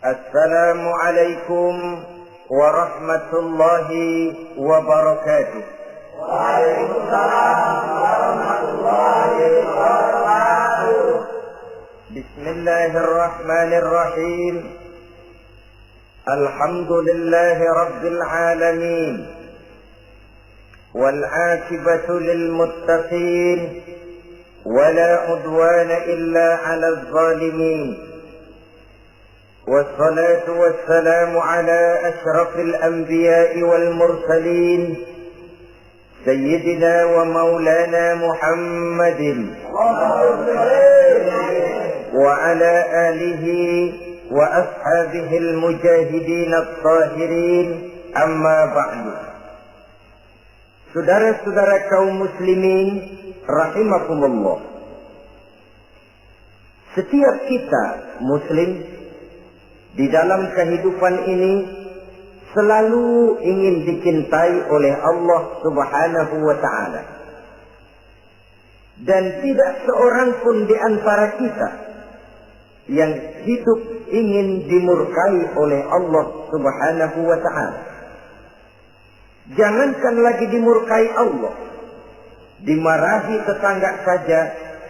السلام عليكم ورحمة الله وبركاته. وعليكم السلام ورحمة الله وبركاته. بسم الله الرحمن الرحيم. الحمد لله رب العالمين، والعاقبة للمتقين، ولا عدوان إلا على الظالمين، والصلاة والسلام على أشرف الأنبياء والمرسلين سيدنا ومولانا محمد وعلى آله وأصحابه المجاهدين الطاهرين. أما بعد. Saudara-saudara kaum muslimin rahimakumullah, setiap kita muslim di dalam kehidupan ini selalu ingin dicintai oleh Allah Subhanahu wa ta'ala. Dan tidak seorang pun di antara kita yang hidup ingin dimurkai oleh Allah Subhanahu wa ta'ala. Jangankan lagi dimurkai Allah, dimarahi tetangga saja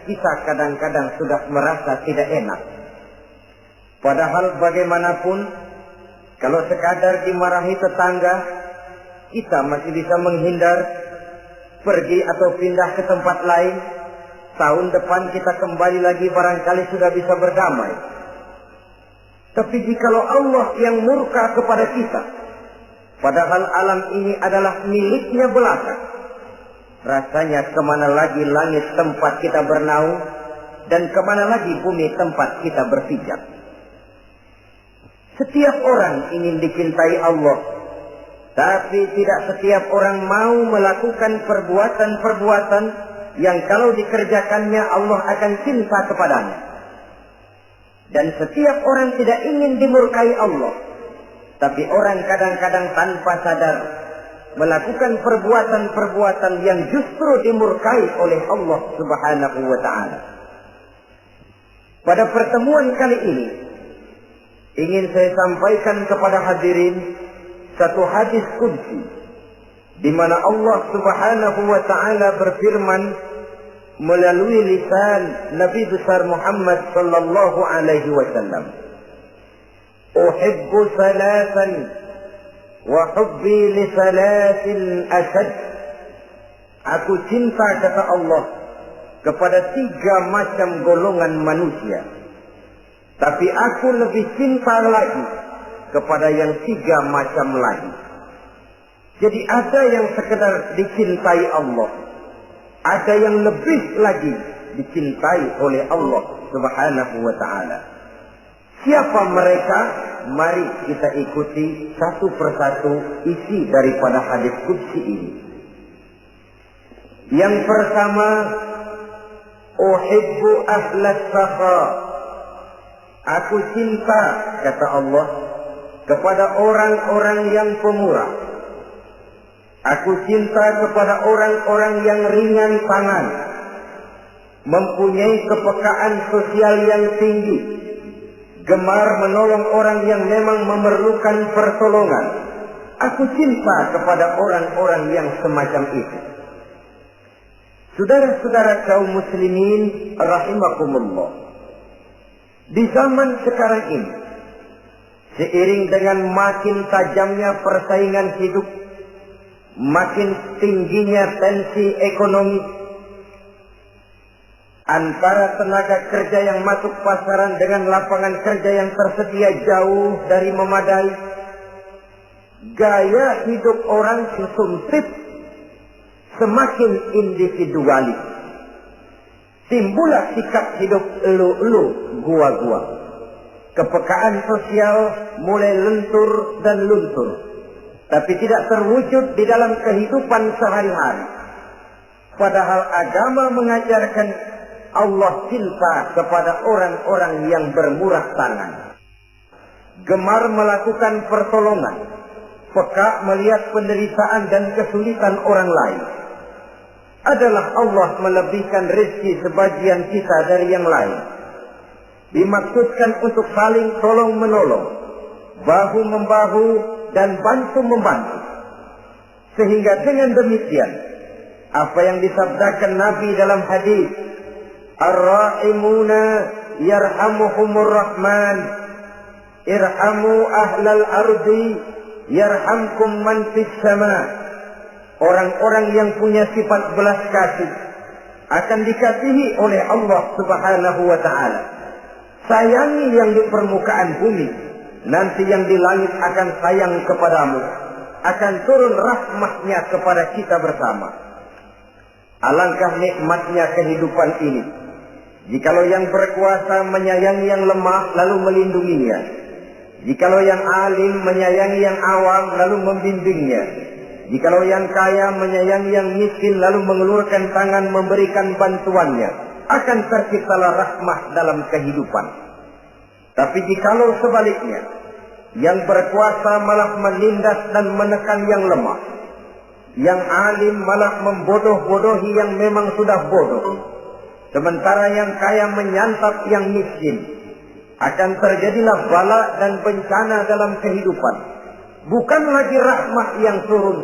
kita kadang-kadang sudah merasa tidak enak. Padahal bagaimanapun, kalau sekadar dimarahi tetangga, kita masih bisa menghindar, pergi atau pindah ke tempat lain. Tahun depan kita kembali lagi, barangkali sudah bisa berdamai. Tapi jikalau Allah yang murka kepada kita, padahal alam ini adalah miliknya belaka, rasanya kemana lagi langit tempat kita bernaung, dan kemana lagi bumi tempat kita berpijak. Setiap orang ingin dicintai Allah, tapi tidak setiap orang mau melakukan perbuatan-perbuatan yang kalau dikerjakannya Allah akan cinta kepadanya. Dan setiap orang tidak ingin dimurkai Allah, tapi orang kadang-kadang tanpa sadar melakukan perbuatan-perbuatan yang justru dimurkai oleh Allah Subhanahu wa ta'ala. Pada pertemuan kali ini ingin saya sampaikan kepada hadirin satu hadis qudsi di mana Allah Subhanahu wa ta'ala berfirman melalui lisan Nabi besar Muhammad sallallahu alaihi wasallam, "Uhibbu salatan wa hubbi li salatin ashad." Aku cinta, kata Allah, kepada 3 macam golongan manusia, tapi aku lebih cinta lagi kepada yang 3 macam lagi. Jadi ada yang sekedar dicintai Allah, ada yang lebih lagi dicintai oleh Allah Subhanahu wa ta'ala. Siapa mereka? Mari kita ikuti satu persatu isi daripada hadis qudsi ini. Yang pertama, uhibbu ahlas sakha. Aku cinta, kata Allah, kepada orang-orang yang pemurah. Aku cinta kepada orang-orang yang ringan tangan, mempunyai kepekaan sosial yang tinggi, gemar menolong orang yang memang memerlukan pertolongan. Aku cinta kepada orang-orang yang semacam itu. Saudara-saudara kaum muslimin rahimakumullah, di zaman sekarang ini, seiring dengan makin tajamnya persaingan hidup, makin tingginya tensi ekonomi, antara tenaga kerja yang masuk pasaran dengan lapangan kerja yang tersedia jauh dari memadai, gaya hidup orang sesempit, semakin individualis. Timbullah sikap hidup elu-elu, gua-gua. Kepekaan sosial mulai lentur dan luntur, tapi tidak terwujud di dalam kehidupan sehari-hari. Padahal agama mengajarkan Allah cinta kepada orang-orang yang bermurah tangan, gemar melakukan pertolongan, peka melihat penderitaan dan kesulitan orang lain. Adalah Allah melebihkan rezeki sebagian kita dari yang lain. Dimaksudkan untuk saling tolong menolong, bahu-membahu dan bantu-membantu. Sehingga dengan demikian, apa yang disabdakan Nabi dalam hadis, Ar-Ra'imuna yarhamuhumur Rahman, irhamu ahlal ardi yarhamkum man fis sama. Orang-orang yang punya sifat belas kasih akan dikasihi oleh Allah Subhanahu wa ta'ala. Sayangi yang di permukaan bumi, nanti yang di langit akan sayang kepadamu, akan turun rahmatnya kepada kita bersama. Alangkah nikmatnya kehidupan ini, jikalau yang berkuasa menyayangi yang lemah lalu melindunginya, jikalau yang alim menyayangi yang awam lalu membimbingnya, jikalau yang kaya menyayangi yang miskin lalu mengulurkan tangan memberikan bantuannya, akan terciptalah rahmah dalam kehidupan. Tapi jikalau sebaliknya, yang berkuasa malah menindas dan menekan yang lemah, yang alim malah membodoh-bodohi yang memang sudah bodoh, sementara yang kaya menyantap yang miskin, akan terjadilah bala dan bencana dalam kehidupan. Bukan lagi rahmat yang turun,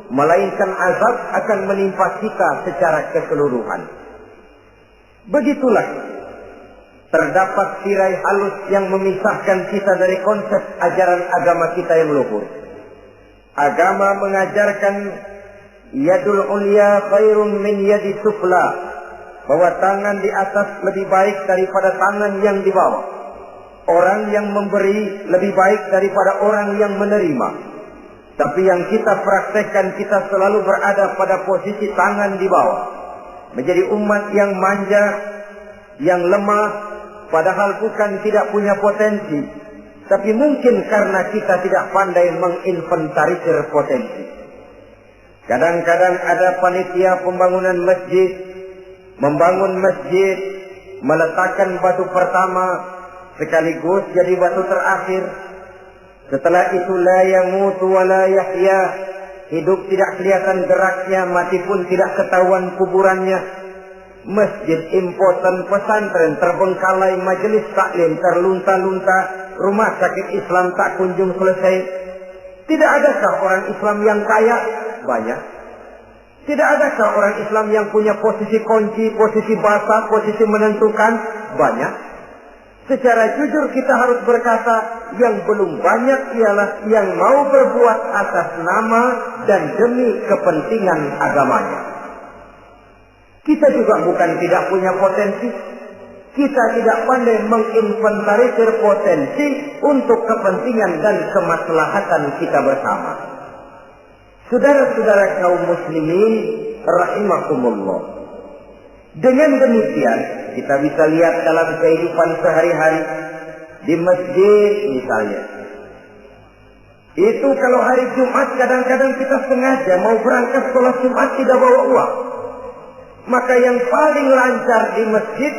melainkan azab akan menimpa kita secara keseluruhan. Begitulah terdapat tirai halus yang memisahkan kita dari konsep ajaran agama kita yang luhur. Agama mengajarkan yadul ulya khairun min yadi sufla, bahwa tangan di atas lebih baik daripada tangan yang di bawah. Orang yang memberi lebih baik daripada orang yang menerima. Tapi yang kita praktekkan, kita selalu berada pada posisi tangan di bawah, menjadi umat yang manja, yang lemah, padahal bukan tidak punya potensi, tapi mungkin karena kita tidak pandai menginventarisir potensi. Kadang-kadang ada panitia pembangunan masjid, membangun masjid, meletakkan batu pertama sekaligus jadi batu terakhir. Setelah itu la yamutu wa la yahya, hidup tidak kelihatan geraknya, mati pun tidak ketahuan kuburannya. Masjid impoten, pesantren terbengkalai, majelis taklim terlunta-lunta, rumah sakit Islam tak kunjung selesai. Tidak adakah orang Islam yang kaya? Banyak. Tidak adakah orang Islam yang punya posisi kunci, posisi basah, posisi menentukan? Banyak. Secara jujur kita harus berkata, yang belum banyak ialah yang mau berbuat atas nama dan demi kepentingan agamanya. Kita juga bukan tidak punya potensi. Kita tidak pandai menginventarisir potensi untuk kepentingan dan kemaslahatan kita bersama. Saudara-saudara kaum muslimin rahimakumullah. Dengan demikian, kita bisa lihat dalam kehidupan sehari-hari di masjid misalnya. Itu kalau hari Jumat kadang-kadang kita sengaja mau berangkat sholat Jumat tidak bawa uang. Maka yang paling lancar di masjid,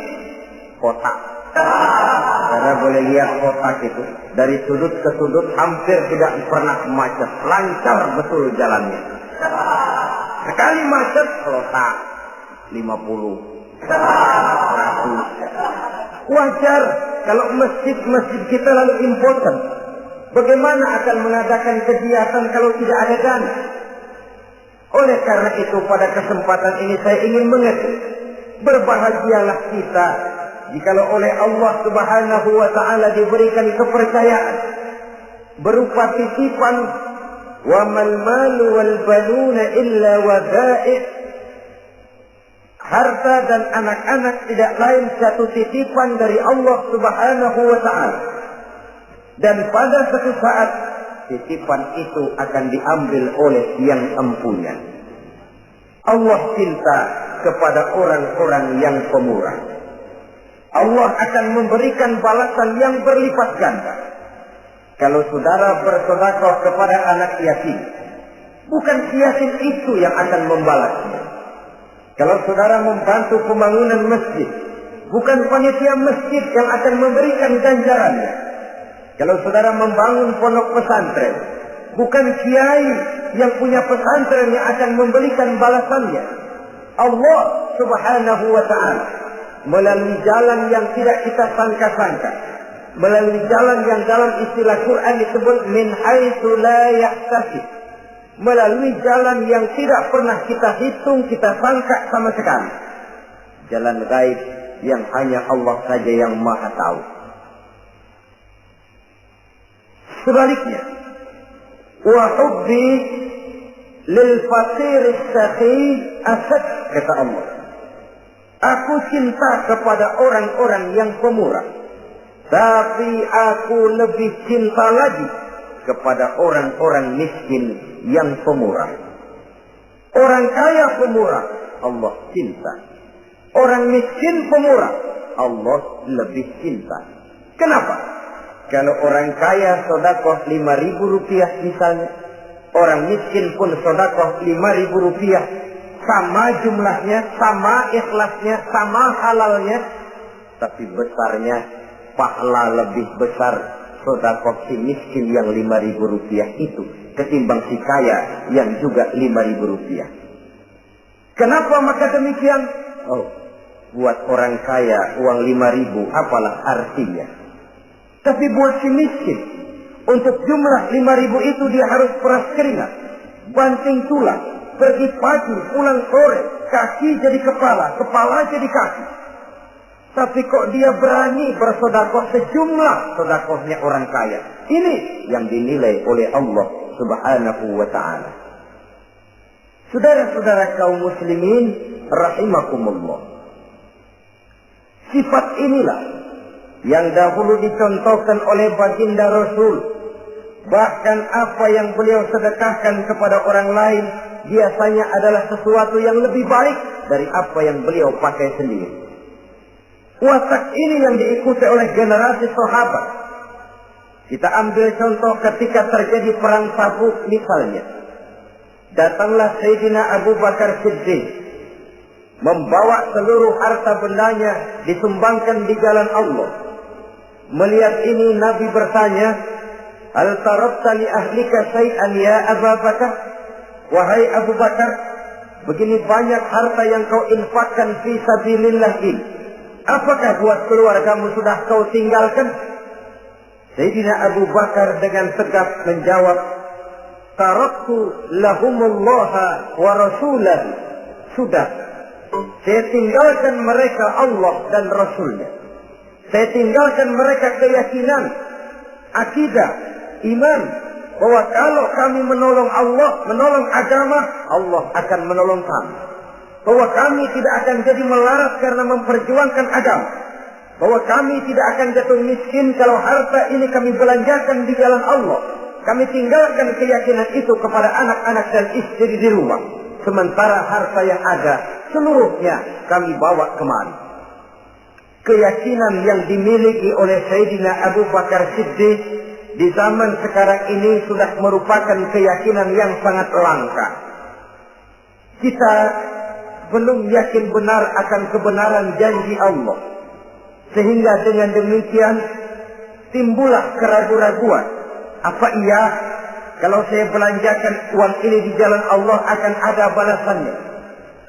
kotak. Karena boleh lihat kotak itu, dari sudut ke sudut hampir tidak pernah macet. Lancar betul jalannya. Sekali macet, kotak 50, 100. Wajar kalau masjid-masjid kita lalu impoten. Bagaimana akan mengadakan kegiatan kalau tidak ada dana? Oleh karena itu pada kesempatan ini saya ingin mengetik, berbahagialah kita jikalau oleh Allah Subhanahu wa ta'ala diberikan kepercayaan berupa titipan, wa mal malu wal banuna illa wadai'. Harta dan anak-anak tidak lain satu titipan dari Allah Subhanahu wa ta'ala. Dan pada suatu saat titipan itu akan diambil oleh yang empunya. Allah cinta kepada orang-orang yang pemurah. Allah akan memberikan balasan yang berlipat ganda. Kalau saudara bersedekah kepada anak yatim, bukan si yatim itu yang akan membalasnya. Kalau saudara membantu pembangunan masjid, bukan panitia masjid yang akan memberikan ganjarannya. Kalau saudara membangun pondok pesantren, bukan kiai yang punya pesantren yang akan memberikan balasannya. Allah Subhanahu wa ta'ala melalui jalan yang tidak kita sangka-sangka melalui jalan yang dalam istilah Quran disebut min haitsu la yahtasib, melalui jalan yang tidak pernah kita hitung, kita sangka sama sekali. Jalan gaib yang hanya Allah saja yang maha tahu. Sebaliknya, wa hubbi lil faqir as-sakhi asad, kata Allah. Aku cinta kepada orang-orang yang pemurah, tapi aku lebih cinta lagi kepada orang-orang miskin yang pemurah. Orang kaya pemurah, Allah cinta. Orang miskin pemurah, Allah lebih cinta. Kenapa? Kalau orang kaya sedekah 5.000 rupiah misalnya, orang miskin pun sedekah 5.000 rupiah, sama jumlahnya, sama ikhlasnya, sama halalnya, tapi besarnya pahala lebih besar sedekah si miskin yang 5.000 rupiah itu ketimbang si kaya yang juga 5.000 rupiah. Kenapa maka demikian? Oh, buat orang kaya uang 5.000 apalah artinya. Tapi buat si miskin, untuk jumlah 5.000 itu dia harus peras keringat, banting tulang, pergi pagi, pulang sore, kaki jadi kepala, kepala jadi kaki. Tapi kok dia berani bersedekah sejumlah sedekahnya orang kaya. Ini yang dinilai oleh Allah Subhanahu wa ta'ala. Saudara-saudara kaum muslimin rahimakumullah, sifat inilah yang dahulu dicontohkan oleh baginda Rasul. Bahkan apa yang beliau sedekahkan kepada orang lain biasanya adalah sesuatu yang lebih baik dari apa yang beliau pakai sendiri. Watak ini yang diikuti oleh generasi sahabat. Kita ambil contoh ketika terjadi perang Tabuk misalnya. Datanglah Sayyidina Abu Bakar Siddiq, membawa seluruh harta bendanya disumbangkan di jalan Allah. Melihat ini Nabi bertanya, hal tarakta li ahlika syai'an ya Abu Bakar? Wahai Abu Bakar, begini banyak harta yang kau infakkan fi sabilillah ini, apakah buat keluargamu sudah kau tinggalkan? Sayyidina Abu Bakar dengan tegak menjawab, taraktu lahumullaha wa rasulahu. Sudah, saya tinggalkan mereka Allah dan Rasulnya. Saya tinggalkan mereka keyakinan, akidah, iman, bahwa kalau kami menolong Allah, menolong agama, Allah akan menolong kami. Bahwa kami tidak akan jadi melarat karena memperjuangkan agama. Bahwa kami tidak akan jatuh miskin kalau harta ini kami belanjakan di jalan Allah. Kami tinggalkan keyakinan itu kepada anak-anak dan istri di rumah. Sementara harta yang ada, seluruhnya kami bawa kemari. Keyakinan yang dimiliki oleh Sayyidina Abu Bakar Siddiq di zaman sekarang ini sudah merupakan keyakinan yang sangat langka. Kita belum yakin benar akan kebenaran janji Allah. Sehingga dengan demikian timbullah keraguan-raguan. Apa iya kalau saya belanjakan uang ini di jalan Allah akan ada balasannya?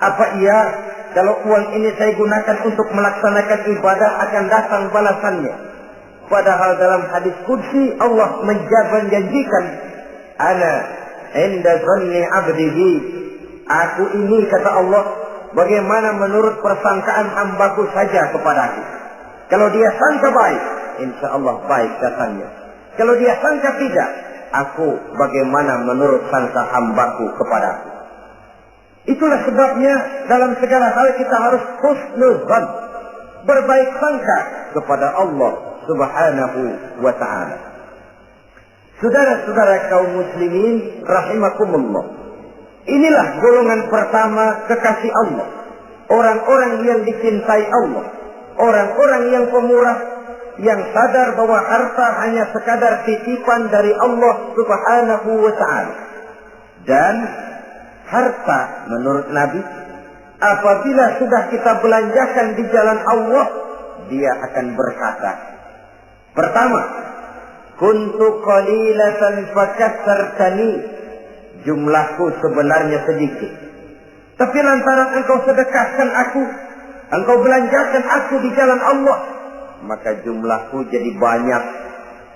Apa iya kalau uang ini saya gunakan untuk melaksanakan ibadah akan datang balasannya? Padahal dalam hadis qudsi Allah menjanjikan, ana inda zanni abdihi, aku ini, kata Allah, bagaimana menurut persangkaan hambaku saja kepadaku. Kalau dia sangka baik, insya Allah baik datangnya. Kalau dia sangka tidak, aku bagaimana menurut sangka hambaku kepadaku. Itulah sebabnya dalam segala hal kita harus husnuzan, berbaik sangka kepada Allah Subhanahu wa ta'ala. Saudara-saudara kaum muslimin rahimakumullah, inilah golongan pertama kekasih Allah, orang-orang yang dicintai Allah, orang-orang yang pemurah, yang sadar bahwa harta hanya sekadar titipan dari Allah Subhanahu wa ta'ala. Dan harta menurut Nabi, apabila sudah kita belanjakan di jalan Allah, dia akan berkata, pertama, kuntu qalilatan fakatsartani, jumlahku sebenarnya sedikit, tapi lantaran engkau sedekahkan aku, engkau belanjakan aku di jalan Allah, maka jumlahku jadi banyak.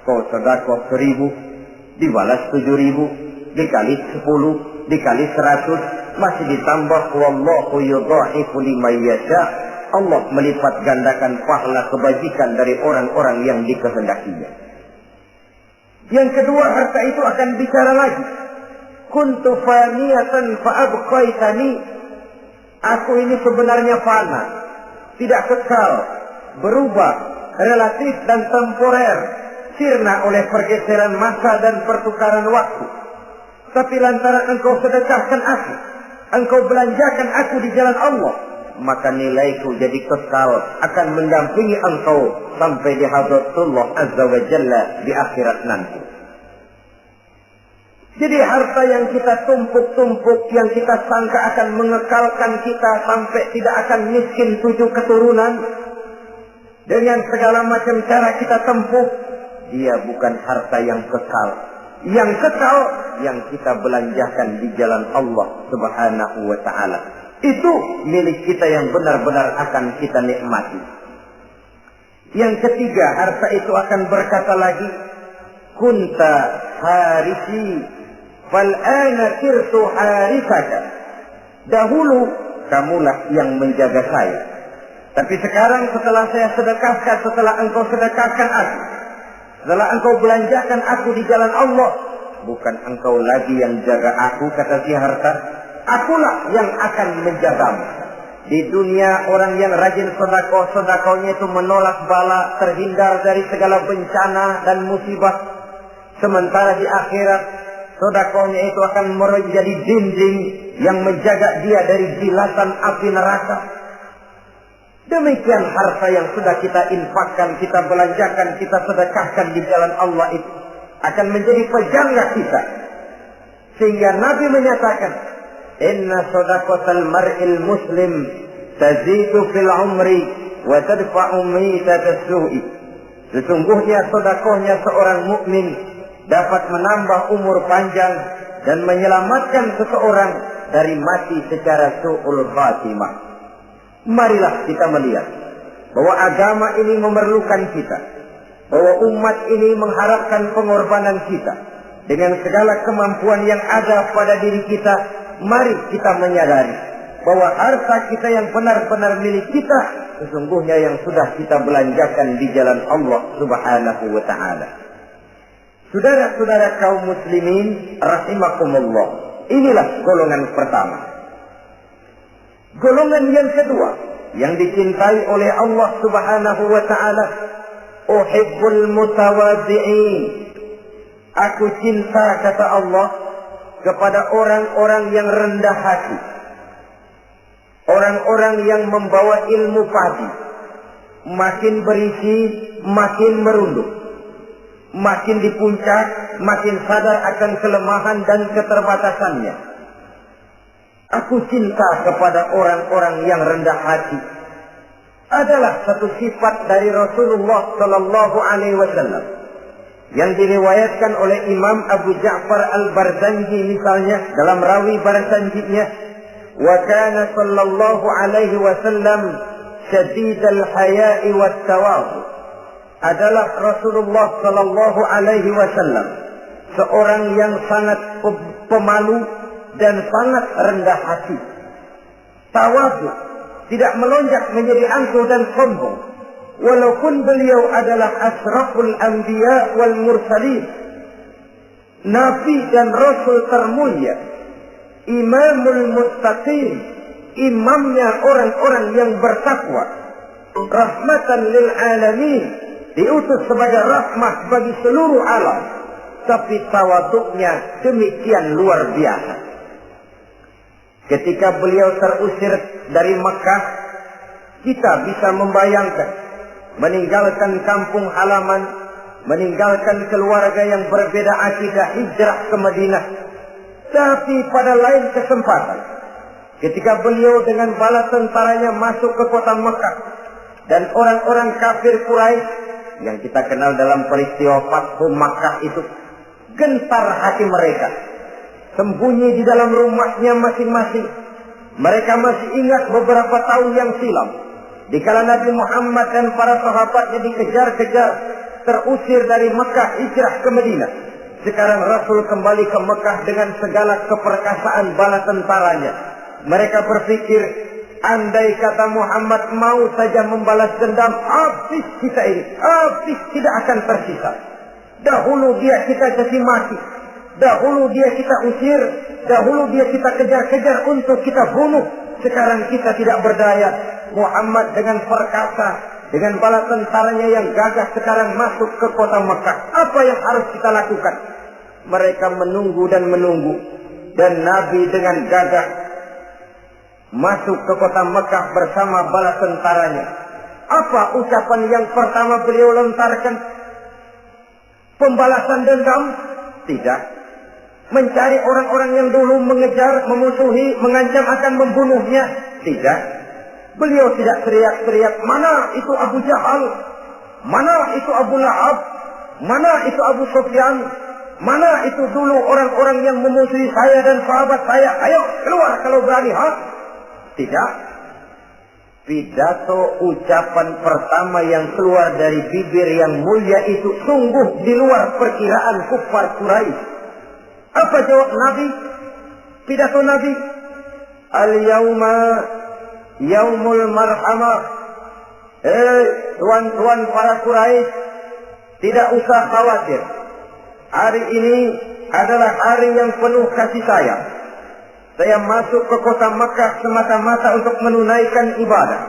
Kau sedekah 1000, dibalas 7000, dikali 10, dikali 100, masih ditambah wallahu yudha'ifu liman yasha. Allah melipat gandakan pahala kebajikan dari orang-orang yang dikehendakinya. Yang kedua, harta itu akan bicara lagi. Kuntu faniyatan fa'abqaitani. Aku ini sebenarnya fana, tidak kekal, berubah, relatif dan temporer, sirna oleh pergeseran masa dan pertukaran waktu. Tapi lantaran engkau sedekahkan aku, engkau belanjakan aku di jalan Allah, maka nilaiku jadi kekal, akan mendampingi engkau sampai di hadratullah azza wa jalla di akhirat nanti. Jadi harta yang kita tumpuk-tumpuk, yang kita sangka akan mengekalkan kita sampai tidak akan miskin 7 keturunan, dengan segala macam cara kita tempuh, dia bukan harta yang kekal. Yang kekal, yang kita belanjakan di jalan Allah subhanahu wa ta'ala. Itu milik kita yang benar-benar akan kita nikmati. Yang ketiga, harta itu akan berkata lagi, kunta harisi fal'ana sirtu harisaka. Dahulu kamulah yang menjaga saya, tapi sekarang setelah saya sedekahkan, setelah engkau sedekahkan aku, setelah engkau belanjakan aku di jalan Allah, bukan engkau lagi yang jaga aku, kata si harta, akulah yang akan menjagamu. Di dunia orang yang rajin sedekah, sedekahnya itu menolak bala, terhindar dari segala bencana dan musibah. Sementara di akhirat, sedekahnya itu akan menjadi dinding yang menjaga dia dari jilatan api neraka. Demikian harta yang sudah kita infakkan, kita belanjakan, kita sedekahkan di jalan Allah itu akan menjadi pejaga kita. Sehingga Nabi menyatakan, inna sadaqatal mar'il muslim tazidu fil umri wa tadfa'u mitatas su'i. Sesungguhnya sedekahnya seorang mukmin dapat menambah umur panjang dan menyelamatkan seseorang dari mati secara su'ul khatimah. Marilah kita melihat bahwa agama ini memerlukan kita, bahwa umat ini mengharapkan pengorbanan kita. Dengan segala kemampuan yang ada pada diri kita, mari kita menyadari bahwa harta kita yang benar-benar milik kita, sesungguhnya yang sudah kita belanjakan di jalan Allah subhanahu wa ta'ala. Saudara-saudara kaum muslimin rahimakumullah, inilah golongan pertama. Golongan yang kedua yang dicintai oleh Allah subhanahu wa ta'ala, uhibbul mutawadhi'in. Aku cinta, kata Allah, kepada orang-orang yang rendah hati, orang-orang yang membawa ilmu padi, makin berisi makin merunduk, makin di puncak, makin sadar akan kelemahan dan keterbatasannya. Aku cinta kepada orang-orang yang rendah hati. Adalah satu sifat dari Rasulullah sallallahu alaihi wasallam yang diriwayatkan oleh Imam Abu Ja'far Al-Barzanji misalnya dalam rawi Barzanjinya, wa kana sallallahu alaihi wasallam syadidal haya'i wat tawadhu. Adalah Rasulullah sallallahu alaihi wasallam seorang yang sangat pemalu dan sangat rendah hati. Tawadhu, tidak melonjak menjadi angkuh dan sombong. Walaupun beliau adalah asraful anbiya wal mursalin, nabi dan rasul termulia, imamul muttaqin, imamnya orang-orang yang bertakwa, rahmatan lil alamin, diutus sebagai rahmat bagi seluruh alam. Tapi tawaduknya demikian luar biasa. Ketika beliau terusir dari Mekah, kita bisa membayangkan meninggalkan kampung halaman, meninggalkan keluarga yang berbeda akidah, hijrah ke Madinah. Tapi pada lain kesempatan, ketika beliau dengan bala tentaranya masuk ke kota Mekah, dan orang-orang kafir Quraisy yang kita kenal dalam peristiwa Fathu Makkah itu, gentar hati mereka, sembunyi di dalam rumahnya masing-masing. Mereka masih ingat beberapa tahun yang silam, Dikala Nabi Muhammad dan para sahabatnya dikejar-kejar, terusir dari Mekah hijrah ke Madinah. Sekarang Rasul kembali ke Mekah dengan segala keperkasaan bala tentaranya. Mereka berpikir, andai kata Muhammad mau saja membalas dendam, habis kita ini, habis tidak akan tersisa. Dahulu dia kita caci maki, dahulu dia kita usir, dahulu dia kita kejar-kejar untuk kita bunuh. Sekarang kita tidak berdaya. Muhammad dengan perkasa, dengan bala tentaranya yang gagah sekarang masuk ke kota Mekah. Apa yang harus kita lakukan? Mereka menunggu dan menunggu. Dan Nabi dengan gagah masuk ke kota Mekah bersama bala tentaranya. Apa ucapan yang pertama beliau lontarkan? Pembalasan dendam? Tidak. Mencari orang-orang yang dulu mengejar, memusuhi, mengancam akan membunuhnya? Tidak. Beliau tidak teriak-teriak, mana itu Abu Jahal? Mana itu Abu Lahab? Mana itu Abu Sufyan? Mana itu dulu orang-orang yang memusuhi saya dan sahabat saya? Ayo keluar kalau berani, ha? Tidak. Pidato ucapan pertama yang keluar dari bibir yang mulia itu sungguh di luar perkiraan kufar Quraisy. Apa jawab Nabi? Pidato Nabi, al-yauma yaumul marhamah. Tuan-tuan para Quraisy, tidak usah khawatir. Hari ini adalah hari yang penuh kasih sayang. Saya masuk ke kota Makkah semata-mata untuk menunaikan ibadah.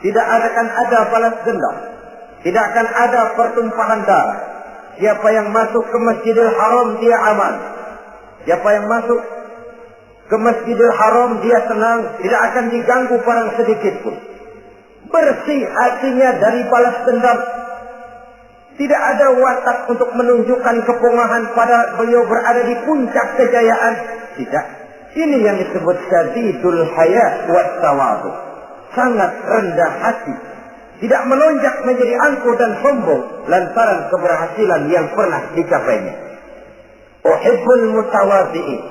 Tidak akan ada balas dendam. Tidak akan ada pertumpahan darah. Siapa yang masuk ke Masjidil Haram dia aman. Siapa yang masuk ke Masjidil Haram dia senang. Tidak akan diganggu barang sedikit pun. Bersih hatinya dari balas dendam. Tidak ada watak untuk menunjukkan kepungahan pada beliau berada di puncak kejayaan. Tidak. Ini yang disebut syadidul haya wa tawadu. Sangat rendah hati. Tidak melonjak menjadi angkuh dan sombong lantaran keberhasilan yang pernah dicapainya. Uhibbul mutawadhi'in.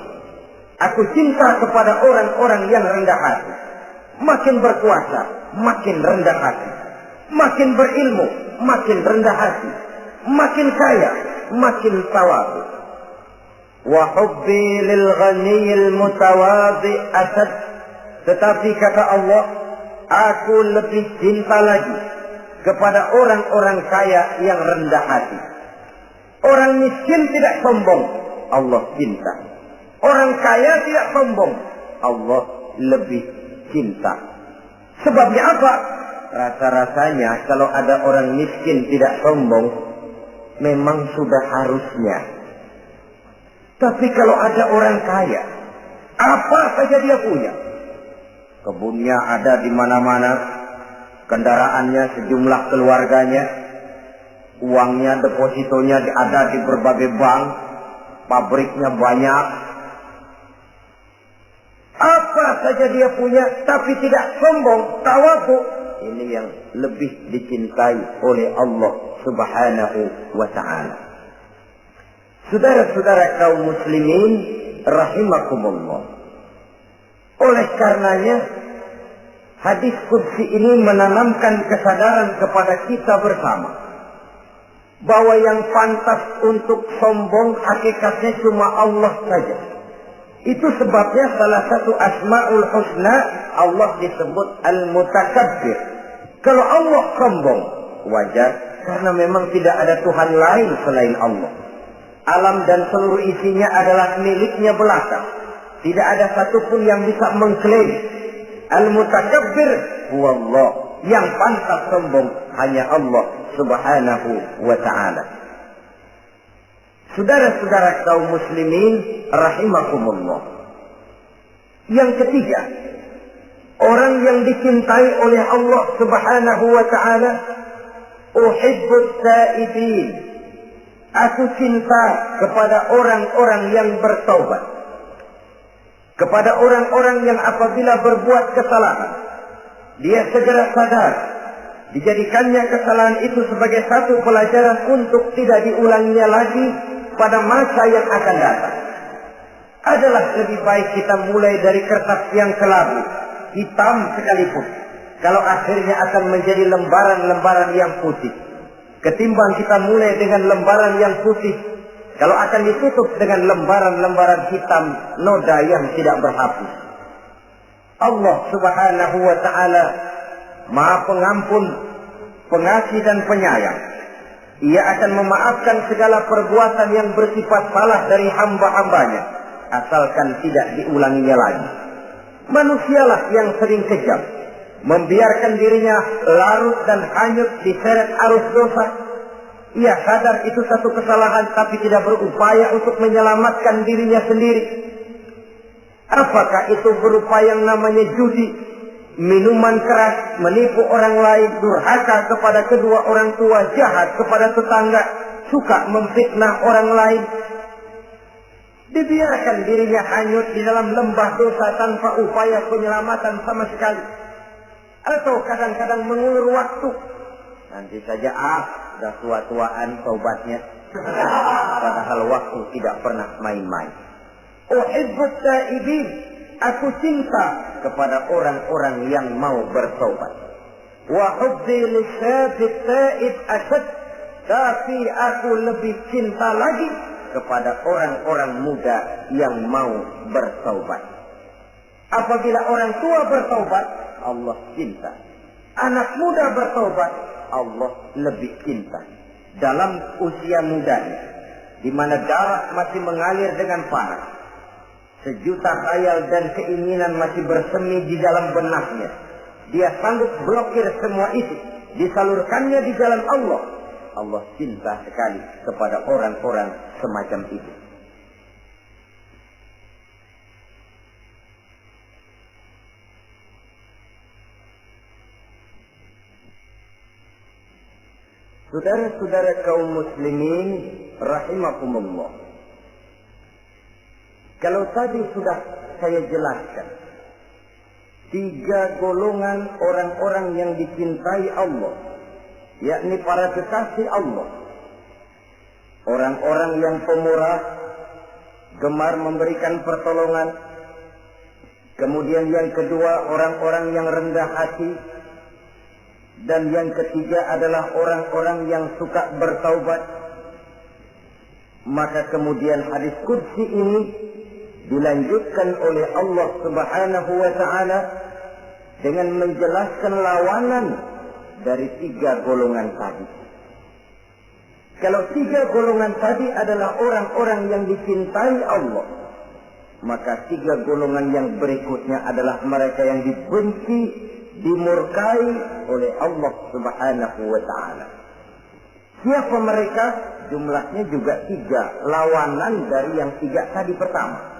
Aku cinta kepada orang-orang yang rendah hati. Makin berkuasa, makin rendah hati. Makin berilmu, makin rendah hati. Makin kaya, makin tawadhu. Wa hubbi lil ghaniyil mutawadhi asad. Tetapi kata Allah, aku lebih cinta lagi kepada orang-orang kaya yang rendah hati. Orang miskin tidak sombong, Allah cinta. Orang kaya tidak sombong, Allah lebih cinta. Sebabnya apa? Rasa-rasanya kalau ada orang miskin tidak sombong, memang sudah harusnya. Tapi kalau ada orang kaya, apa saja dia punya. Kebunnya ada di mana-mana, kendaraannya sejumlah keluarganya, uangnya, depositonya ada di berbagai bank, pabriknya banyak. Apa saja dia punya, tapi tidak sombong, tawadhu. Ini yang lebih dicintai oleh Allah Subhanahu wa ta'ala. Saudara-saudara kaum muslimin rahimakumullah. Oleh karenanya hadis qudsi ini menanamkan kesadaran kepada kita bersama bahwa yang pantas untuk sombong hakikatnya cuma Allah saja. Itu sebabnya salah satu asmaul husna Allah disebut al-mutakabbir. Kalau Allah sombong, wajar, karena memang tidak ada Tuhan lain selain Allah. Alam dan seluruh isinya adalah miliknya belaka. Tidak ada satupun yang bisa mengklaim. Al-mutakabbir huwallah. Yang pantas sombong hanya Allah Subhanahu wa ta'ala. Saudara-saudara kaum muslimin rahimakumullah. Yang ketiga, orang yang dicintai oleh Allah Subhanahu wa ta'ala, uhibbus saibin. Aku cinta kepada orang-orang yang bertaubat. Kepada orang-orang yang apabila berbuat kesalahan, dia segera sadar. Dijadikannya kesalahan itu sebagai satu pelajaran untuk tidak diulanginya lagi pada masa yang akan datang. Adalah lebih baik kita mulai dari kertas yang kelabu, hitam sekalipun. kalau akhirnya akan menjadi lembaran-lembaran yang putih. Ketimbang kita mulai dengan lembaran yang putih, kalau akan ditutup dengan lembaran-lembaran hitam, noda yang tidak berhapus. Allah Subhanahu wa ta'ala Maha Pengampun, Pengasih dan Penyayang. Ia akan memaafkan segala perbuatan yang bersifat salah dari hamba-hambanya, asalkan tidak diulanginya lagi. Manusialah yang sering kejam, membiarkan dirinya larut dan hanyut diseret arus dosa. Ia sadar itu satu kesalahan, tapi tidak berupaya untuk menyelamatkan dirinya sendiri. Apakah itu berupa yang namanya judi, minuman keras, menipu orang lain, durhaka kepada kedua orang tua, jahat kepada tetangga, suka memfitnah orang lain. Dibiarkan dirinya hanyut di dalam lembah dosa tanpa upaya penyelamatan sama sekali. Atau kadang-kadang mengulur waktu. Nanti saja sudah tua-tuaan taubatnya. Padahal waktu tidak pernah main-main. Uhibbut taibin, aku cinta kepada orang-orang yang mau bertaubat. Wa hubbi lisabit taib asad, tapi aku lebih cinta lagi kepada orang-orang muda yang mau bertaubat. Apabila orang tua bertaubat, Allah cinta. Anak muda bertaubat, Allah lebih cinta. Dalam usia mudanya, di mana darah masih mengalir dengan panas, sejuta khayal dan keinginan masih bersemi di dalam benaknya, dia sanggup blokir semua itu, disalurkannya di jalan Allah. Allah cinta sekali kepada orang-orang semacam itu. Saudara-saudara kaum muslimin rahimakumullah. Kalau tadi sudah saya jelaskan 3 golongan orang-orang yang dicintai Allah, yakni para kekasih Allah. Orang-orang yang pemurah, gemar memberikan pertolongan. Kemudian yang kedua, orang-orang yang rendah hati. Dan yang ketiga adalah orang-orang yang suka bertaubat. Maka kemudian hadis qudsi ini dilanjutkan oleh Allah Subhanahu wa ta'ala dengan menjelaskan lawanan dari 3 golongan tadi. Kalau 3 golongan tadi adalah orang-orang yang dicintai Allah, maka 3 golongan yang berikutnya adalah mereka yang dibenci, dimurkai oleh Allah Subhanahu wa ta'ala. Siapa mereka? Jumlahnya juga 3, lawanan dari yang 3 tadi pertama.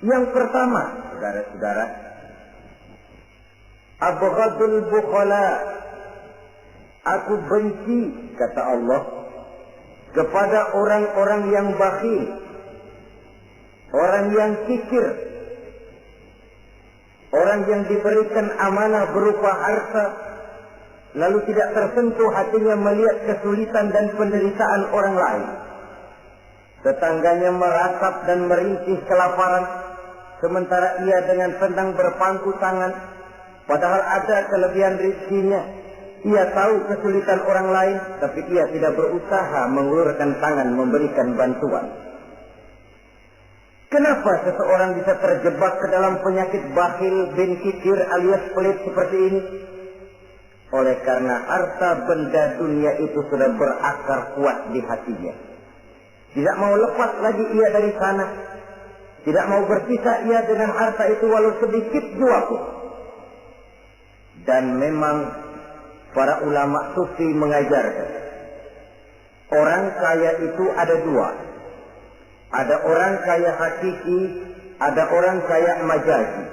Yang pertama, saudara-saudara, abghadul bukhala, aku benci, kata Allah, kepada orang-orang yang bakhil, orang yang kikir, orang yang diberikan amanah berupa harta, lalu tidak tersentuh hatinya melihat kesulitan dan penderitaan orang lain. Tetangganya meratap dan merintih kelaparan, sementara ia dengan senang berpangku tangan, padahal ada kelebihan rezekinya. Ia tahu kesulitan orang lain, tapi ia tidak berusaha mengulurkan tangan memberikan bantuan. Kenapa seseorang bisa terjebak ke dalam penyakit bakhil bin kikir alias pelit seperti ini? Oleh karena harta benda dunia itu sudah berakar kuat di hatinya. Tidak mau lepas lagi ia dari sana. Tidak mau berpisah ia dengan harta itu walau sedikit jua pun. Dan memang para ulama sufi mengajarkan, orang kaya itu ada 2. Ada orang kaya hakiki, ada orang kaya majazi.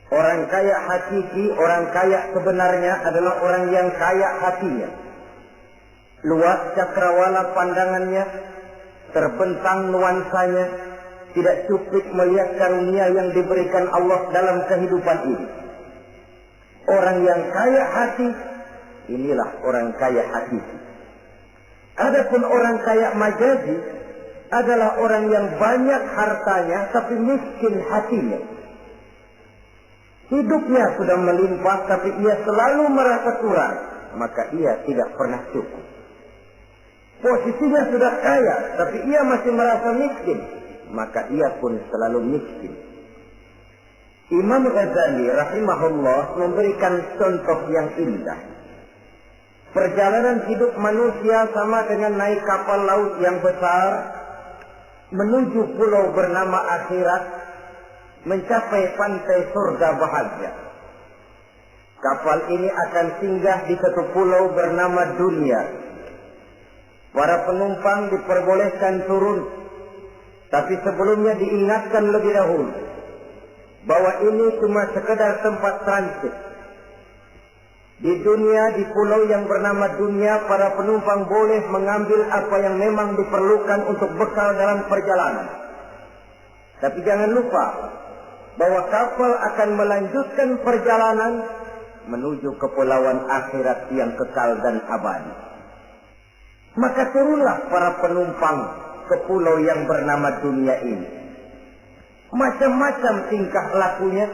Orang kaya hakiki, orang kaya sebenarnya adalah orang yang kaya hatinya. Luas cakrawala pandangannya, terbentang nuansanya, tidak cukup melihat karunia yang diberikan Allah dalam kehidupan ini. Orang yang kaya hati, inilah orang kaya hakiki. Adapun orang kaya majazi adalah orang yang banyak hartanya tapi miskin hatinya. Hidupnya sudah melimpah tapi ia selalu merasa kurang, maka ia tidak pernah cukup. Posisinya sudah kaya tapi ia masih merasa miskin, maka ia pun selalu miskin. Imam Ghazali rahimahullah memberikan contoh yang indah. Perjalanan hidup manusia sama dengan naik kapal laut yang besar menuju pulau bernama akhirat, mencapai pantai surga bahagia. Kapal ini akan singgah di satu pulau bernama dunia. Para penumpang diperbolehkan turun, tapi sebelumnya diingatkan lebih dahulu bahwa ini cuma sekedar tempat transit. Di dunia, di pulau yang bernama dunia, para penumpang boleh mengambil apa yang memang diperlukan untuk bekal dalam perjalanan. Tapi jangan lupa bahwa kapal akan melanjutkan perjalanan menuju kepulauan akhirat yang kekal dan abadi. Maka turunlah para penumpang ke pulau yang bernama dunia ini. Macam-macam tingkah lakunya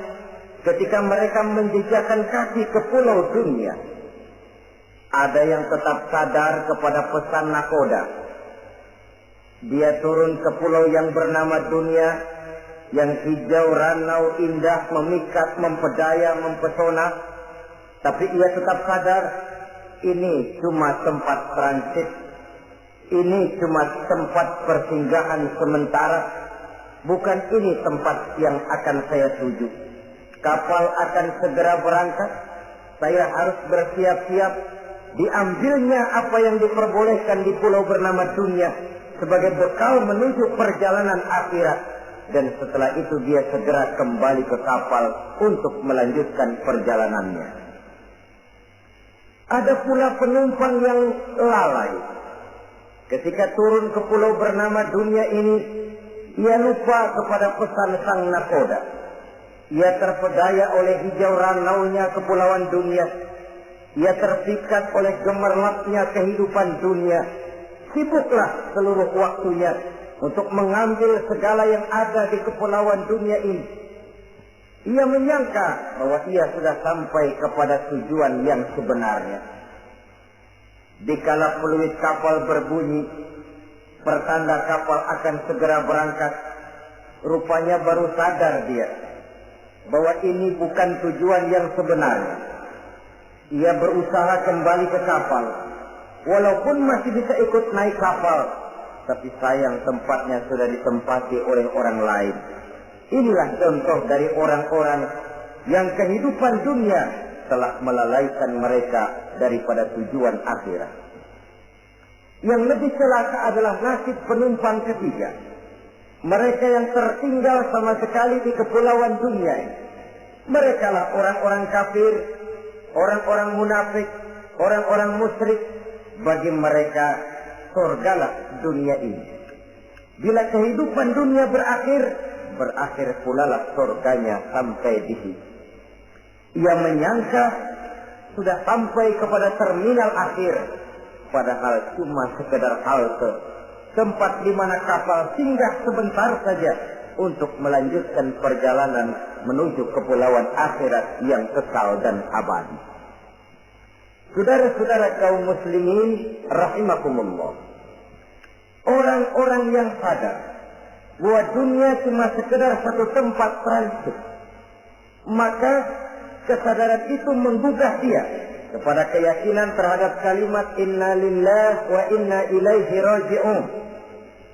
ketika mereka menjejakkan kaki ke pulau dunia. Ada yang tetap sadar kepada pesan nakoda. Dia turun ke pulau yang bernama dunia, yang hijau, ranau, indah, memikat, mempedaya, mempesona. Tapi ia tetap sadar, ini cuma tempat transit. Ini cuma tempat persinggahan sementara. Bukan ini tempat yang akan saya tuju. Kapal akan segera berangkat. Saya harus bersiap-siap. Diambilnya apa yang diperbolehkan di pulau bernama dunia sebagai bekal menuju perjalanan akhirat. Dan setelah itu dia segera kembali ke kapal untuk melanjutkan perjalanannya. Ada pula penumpang yang lalai. Ketika turun ke pulau bernama dunia ini, ia lupa kepada pesan sang nakoda. Ia terpedaya oleh hijau ranaunya kepulauan dunia. Ia terpikat oleh gemerlapnya kehidupan dunia. Sibuklah seluruh waktunya untuk mengambil segala yang ada di kepulauan dunia ini. Ia menyangka bahwa ia sudah sampai kepada tujuan yang sebenarnya. Dikala peluit kapal berbunyi, pertanda kapal akan segera berangkat. Rupanya baru sadar dia bahwa ini bukan tujuan yang sebenarnya. Ia berusaha kembali ke kapal, walaupun masih bisa ikut naik kapal, tapi sayang tempatnya sudah ditempati oleh orang lain. Inilah contoh dari orang-orang yang kehidupan dunia telah melalaikan mereka daripada tujuan akhirat. Yang lebih celaka adalah nasib penumpang ketiga. Mereka yang tertinggal sama sekali di kepulauan dunia ini. Mereka lah orang-orang kafir, orang-orang munafik, orang-orang musyrik. Bagi mereka surgalah dunia ini. Bila kehidupan dunia berakhir, berakhir pula lah surganya sampai di sini. Ia menyangka sudah sampai kepada terminal akhir, padahal cuma sekedar halte, tempat di mana kapal singgah sebentar saja untuk melanjutkan perjalanan menuju kepulauan akhirat yang kekal dan abadi. Saudara-saudara kaum muslimin rahimakumullah, orang-orang yang sadar bahwa dunia cuma sekedar satu tempat transit, maka kesadaran itu menggugah dia kepada keyakinan terhadap kalimat inna lillahi wa inna ilaihi raji'un.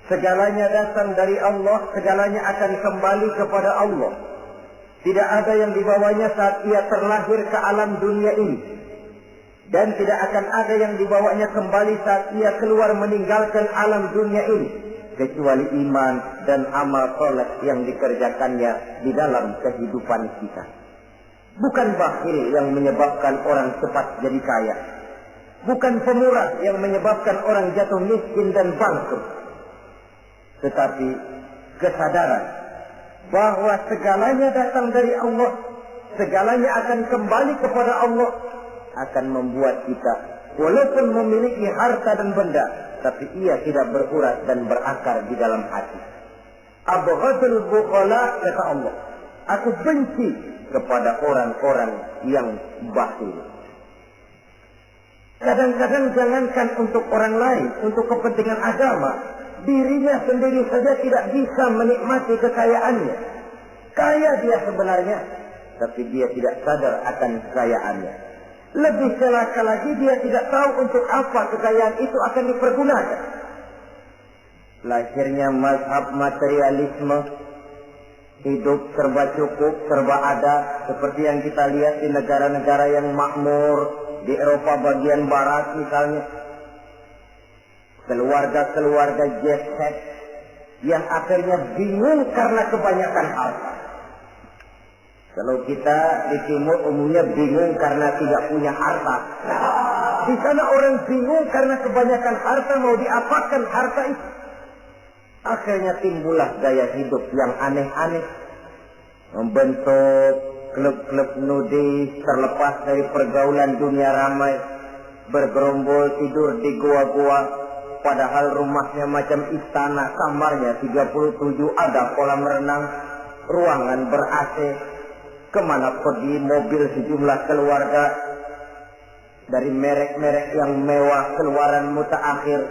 Segalanya datang dari Allah, segalanya akan kembali kepada Allah. Tidak ada yang dibawanya saat ia terlahir ke alam dunia ini, dan tidak akan ada yang dibawanya kembali saat ia keluar meninggalkan alam dunia ini, kecuali iman dan amal soleh yang dikerjakannya di dalam kehidupan kita. Bukan bakhil yang menyebabkan orang cepat jadi kaya. Bukan pemurah yang menyebabkan orang jatuh miskin dan bangkrut. Tetapi kesadaran bahwa segalanya datang dari Allah, segalanya akan kembali kepada Allah, akan membuat kita walaupun memiliki harta dan benda, tapi ia tidak berurat dan berakar di dalam hati. Abghadul bukhala, kata Allah, Aku benci kepada orang-orang yang bakhil. Kadang-kadang jangankan untuk orang lain, untuk kepentingan agama, dirinya sendiri saja tidak bisa menikmati kekayaannya. Kaya dia sebenarnya, tapi dia tidak sadar akan kekayaannya. Lebih celaka lagi, dia tidak tahu untuk apa kekayaan itu akan dipergunakan. Lahirnya mazhab materialisme, hidup serba cukup, serba ada, seperti yang kita lihat di negara-negara yang makmur, di Eropa bagian barat misalnya. Keluarga-keluarga jet set yang akhirnya bingung karena kebanyakan harta. Kalau kita di timur umumnya bingung karena tidak punya harta. Di sana orang bingung karena kebanyakan harta, mau diapakan harta itu. Akhirnya timbullah gaya hidup yang aneh-aneh. Membentuk klub-klub nudis terlepas dari pergaulan dunia ramai. Bergerombol tidur di gua-gua. Padahal rumahnya macam istana, kamarnya 37, ada kolam renang, ruangan ber-AC. Kemana pergi mobil sejumlah keluarga. Dari merek-merek yang mewah, keluaran mutaakhir.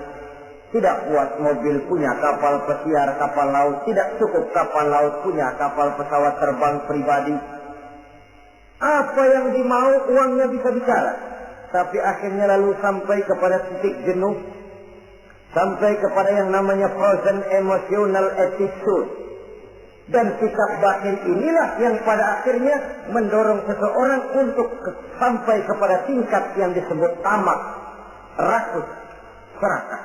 Tidak puas mobil punya kapal pesiar, kapal laut. Tidak cukup kapal laut punya kapal pesawat terbang pribadi. Apa yang dimau uangnya bisa bicara. Tapi akhirnya lalu sampai kepada titik jenuh. Sampai kepada yang namanya frozen emotional attitude. Dan sikap batin inilah yang pada akhirnya mendorong seseorang untuk sampai kepada tingkat yang disebut tamak, rakus, serakah.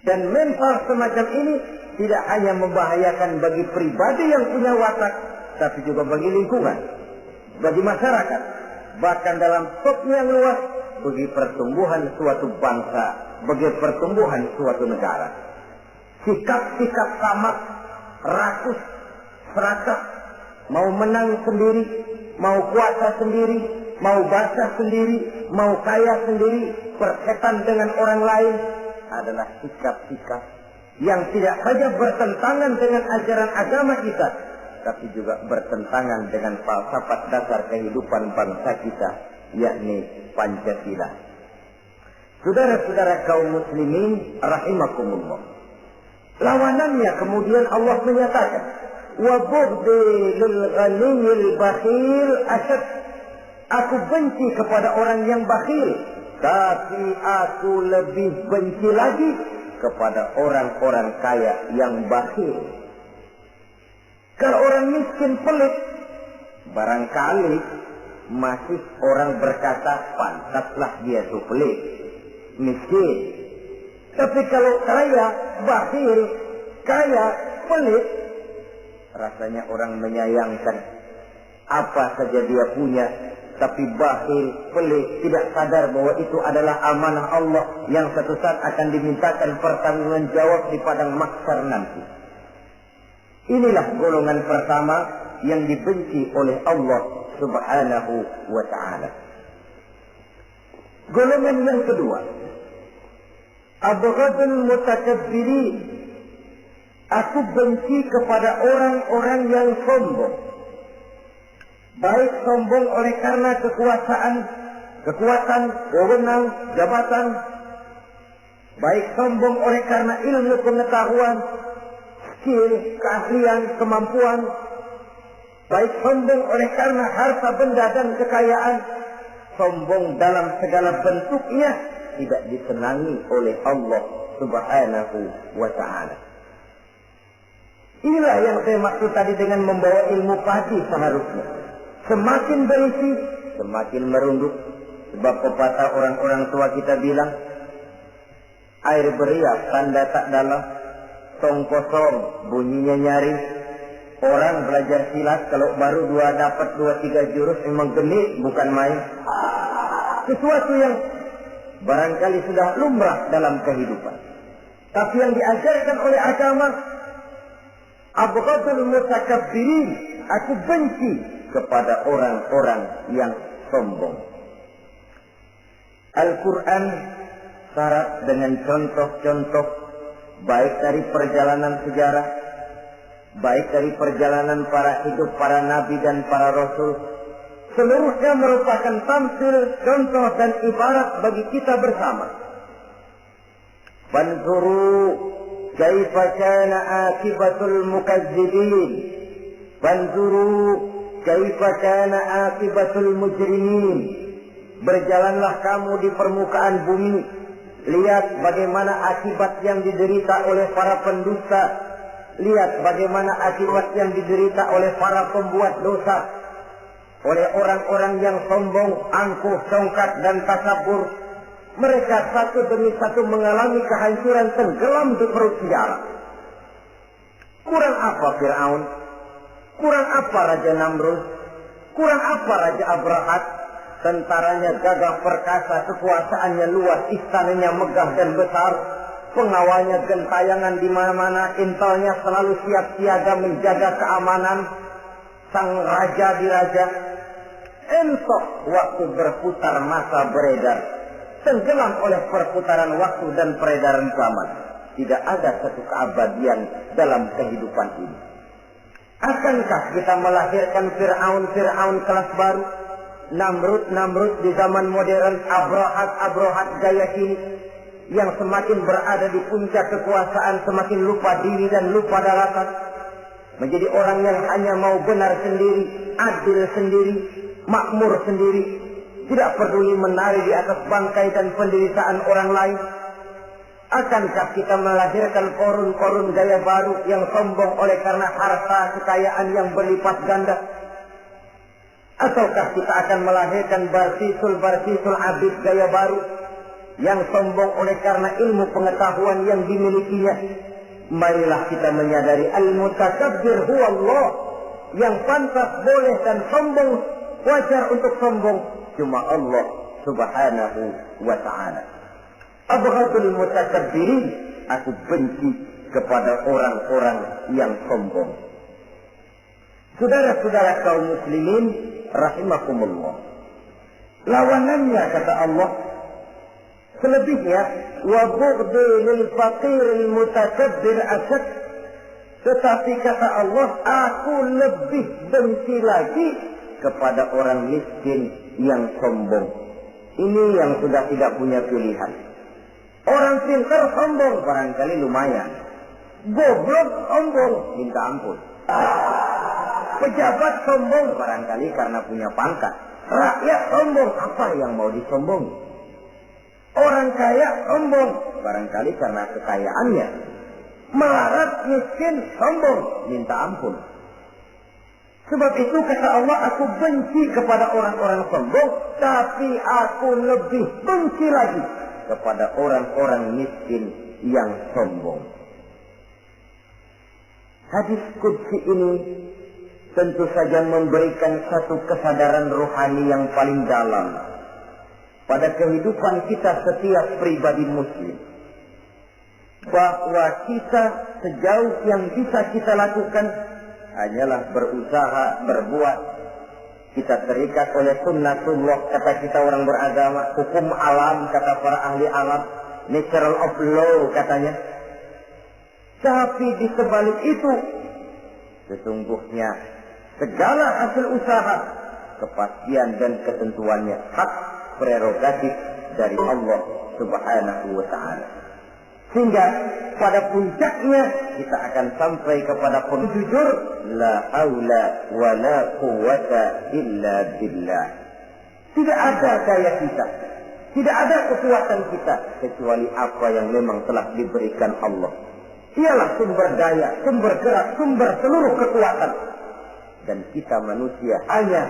Dan mental semacam ini tidak hanya membahayakan bagi pribadi yang punya watak, tapi juga bagi lingkungan, bagi masyarakat, bahkan dalam skop yang luas, bagi pertumbuhan suatu bangsa, bagi pertumbuhan suatu negara. Sikap-sikap tamak, rakus, serakah, mau menang sendiri, mau kuasa sendiri, mau basah sendiri, mau kaya sendiri, berkaitan dengan orang lain, adalah sikap-sikap yang tidak saja bertentangan dengan ajaran agama kita, tapi juga bertentangan dengan falsafat dasar kehidupan bangsa kita, yakni Pancasila. Saudara-saudara kaum muslimin rahimakumullah. Lawanannya kemudian Allah menyatakan, wa bughdi lil ghaniyil bakhil asyad. Aku benci kepada orang yang bakhil, tapi aku lebih benci lagi kepada orang-orang kaya yang bakhil. Kalau orang miskin pelit, barangkali masih orang berkata pantaslah dia itu pelit, miskin. Tapi kalau kaya, bakhil, kaya, pelit, rasanya orang menyayangkan. Apa saja dia punya, tapi bakhil, pelit, tidak sadar bahwa itu adalah amanah Allah yang suatu saat akan dimintakan pertanggungan jawab di padang mahsyar nanti. Inilah golongan pertama yang dibenci oleh Allah Subhanahu wa ta'ala. Golongan yang kedua, abghadul mutakabbirin. Aku benci kepada orang-orang yang sombong. Baik sombong oleh karena kekuatan, wewenang, jabatan. Baik sombong oleh karena ilmu pengetahuan, skill, keahlian, kemampuan. Baik sombong oleh karena harta benda dan kekayaan. Sombong dalam segala bentuknya tidak disenangi oleh Allah Subhanahu wa ta'ala. Inilah yang saya maksud tadi dengan membawa ilmu padi seharusnya. Semakin berisi, semakin merunduk. Sebab pepatah orang-orang tua kita bilang, air beriak tanda tak dalam, tong kosong bunyinya nyaring. Orang belajar silat kalau baru dapat 2-3 jurus memang genit, bukan main. Sesuatu yang barangkali sudah lumrah dalam kehidupan. Tapi yang diajarkan oleh agama, abghadul mutakabbirin, aku benci kepada orang-orang yang sombong. Al-Quran syarat dengan contoh-contoh baik dari perjalanan sejarah, baik dari perjalanan para hidup para nabi dan para rasul, seluruhnya merupakan tampil, contoh dan ibarat bagi kita bersama. Fanzuru kaifa kana akibatul mukazzibin, fanzuru kaifa kana akibatul mujrimin. Berjalanlah kamu di permukaan bumi, lihat bagaimana akibat yang diderita oleh para pendusta, lihat bagaimana akibat yang diderita oleh para pembuat dosa, oleh orang-orang yang sombong, angkuh, songkat dan takabur. Mereka satu demi satu mengalami kehancuran, tenggelam di perut sejarah. Kurang apa Fir'aun? Kurang apa Raja Namrud? Kurang apa Raja Abrahat? Tentaranya gagah perkasa, kekuasaannya luas, istananya megah dan besar, pengawalnya gentayangan di mana-mana, intelnya selalu siap siaga menjaga keamanan. Sang raja diraja, entok waktu berputar masa beredar, tenggelam oleh perputaran waktu dan peredaran zaman. Tidak ada satu keabadian dalam kehidupan ini. Akankah kita melahirkan Fir'aun kelas baru? Namrud di zaman modern, Abrahat gaya kini, yang semakin berada di puncak kekuasaan semakin lupa diri dan lupa daratan, menjadi orang yang hanya mau benar sendiri, adil sendiri, makmur sendiri, tidak peduli menari di atas bangkai dan penderitaan orang lain. Akankah kita melahirkan korun gaya baru yang sombong oleh karena harta kekayaan yang berlipat ganda? Ataukah kita akan melahirkan barsisul abid gaya baru yang sombong oleh karena ilmu pengetahuan yang dimilikinya? Marilah kita menyadari al-mutakabbir huwa Allah. Yang pantas, boleh dan sombong, wajar untuk sombong, cuma Allah subhanahu wa ta'ala. Abghadul mutakabbirin, aku benci kepada orang-orang yang sombong. Saudara-saudara kaum muslimin rahimakumullah, lawanannya kata Allah, selebihnya wa bughdi lil faqiril mutakabbir asad. Tetapi kata Allah, aku lebih benci lagi kepada orang miskin yang sombong. Ini yang sudah tidak punya pilihan. Orang pintar sombong barangkali lumayan, goblok sombong minta ampun, pejabat sombong barangkali karena punya pangkat, rakyat sombong apa yang mau disombongi, orang kaya sombong barangkali karena kekayaannya, melarat miskin sombong minta ampun. Sebab itu kata Allah, aku benci kepada orang-orang sombong, tapi aku lebih benci lagi kepada orang-orang miskin yang sombong. Hadis qudsi ini tentu saja memberikan satu kesadaran rohani yang paling dalam pada kehidupan kita setiap pribadi muslim, bahwa kita sejauh yang bisa kita lakukan hanyalah berusaha berbuat. Kita terikat oleh sunnatullah, kata kita orang beragama, hukum alam kata para ahli alam, natural of law katanya. Tapi di sebalik itu sesungguhnya segala hasil usaha, kepastian dan ketentuannya hak prerogatif dari Allah subhanahu wa ta'ala. Sehingga pada puncaknya kita akan sampai kepada jujur, la haula wa la quwwata illa billah. Tidak ada daya kita, tidak ada kekuatan kita kecuali apa yang memang telah diberikan Allah. Ialah sumber daya, sumber gerak, sumber seluruh kekuatan. Dan kita manusia hanya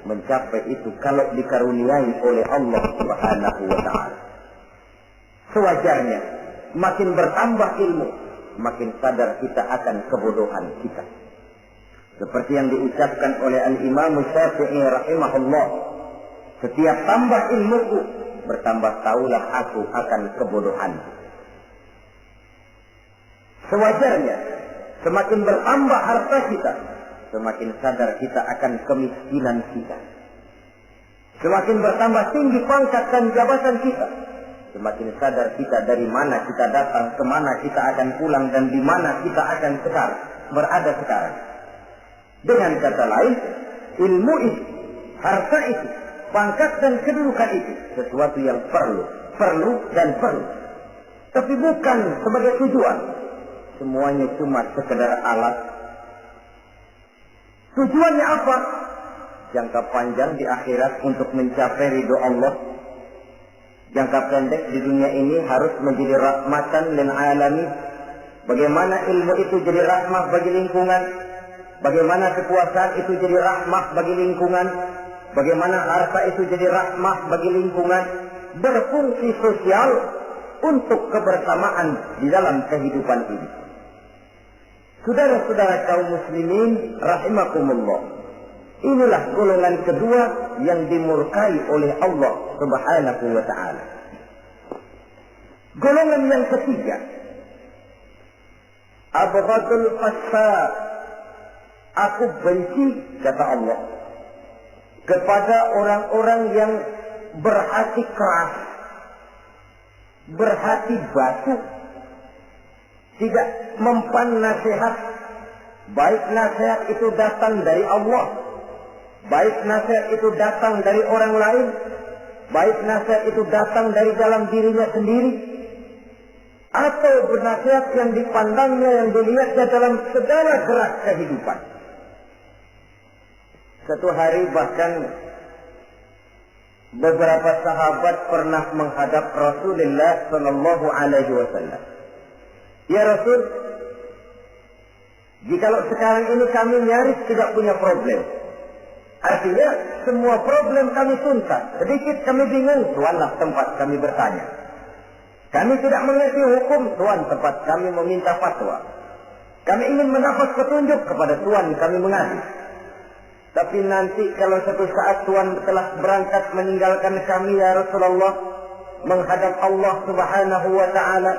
mencapai itu kalau dikaruniai oleh Allah subhanahu wa ta'ala. Sewajarnya, makin bertambah ilmu, makin sadar kita akan kebodohan kita. Seperti yang diucapkan oleh Al-Imam Syafi'i rahimahullah, setiap tambah ilmuku, bertambah taulah aku akan kebodohan. Sewajarnya, semakin bertambah harta kita, semakin sadar kita akan kemiskinan kita. Semakin bertambah tinggi pangkat dan jabatan kita, semakin sadar kita dari mana kita datang, kemana kita akan pulang, dan di mana kita akan sekarang. berada sekarang. Dengan kata lain, ilmu itu, harta itu, pangkat dan kedudukan itu sesuatu yang perlu dan perlu. Tapi bukan sebagai tujuan. Semuanya cuma sekedar alat. Tujuannya apa? Jangka panjang di akhirat untuk mencapai ridho Allah. Jangka pendek di dunia ini harus menjadi rahmatan lil alamin. Bagaimana ilmu itu jadi rahmah bagi lingkungan? Bagaimana kekuasaan itu jadi rahmah bagi lingkungan? Bagaimana harta itu jadi rahmah bagi lingkungan? Berfungsi sosial untuk kebersamaan di dalam kehidupan ini. Saudara-saudara kaum muslimin rahimakumullah. Inilah golongan kedua yang dimurkai oleh Allah Subhanahu wa ta'ala. Golongan yang ketiga, abghadul fasad. Aku benci, kata Allah, kepada orang-orang yang berhati keras, berhati batu, tidak mempan nasihat, baik nasihat itu datang dari Allah, baik nasihat itu datang dari orang lain, baik nasihat itu datang dari dalam dirinya sendiri, atau bernasihat yang dipandangnya, yang dilihatnya dalam segala gerak kehidupan. Satu hari bahkan beberapa sahabat pernah menghadap Rasulullah Sallallahu Alaihi Wasallam. Ya Rasul, jikalau sekarang ini kami nyaris tidak punya problem, artinya semua problem kami tuntas, sedikit kami bingung, tuanlah tempat kami bertanya. Kami tidak mengerti hukum, tuan tempat kami meminta fatwa. Kami ingin mendapat petunjuk, kepada tuan kami mengadu. Tapi nanti kalau satu saat tuan telah berangkat meninggalkan kami ya Rasulullah, menghadap Allah Subhanahu wa ta'ala,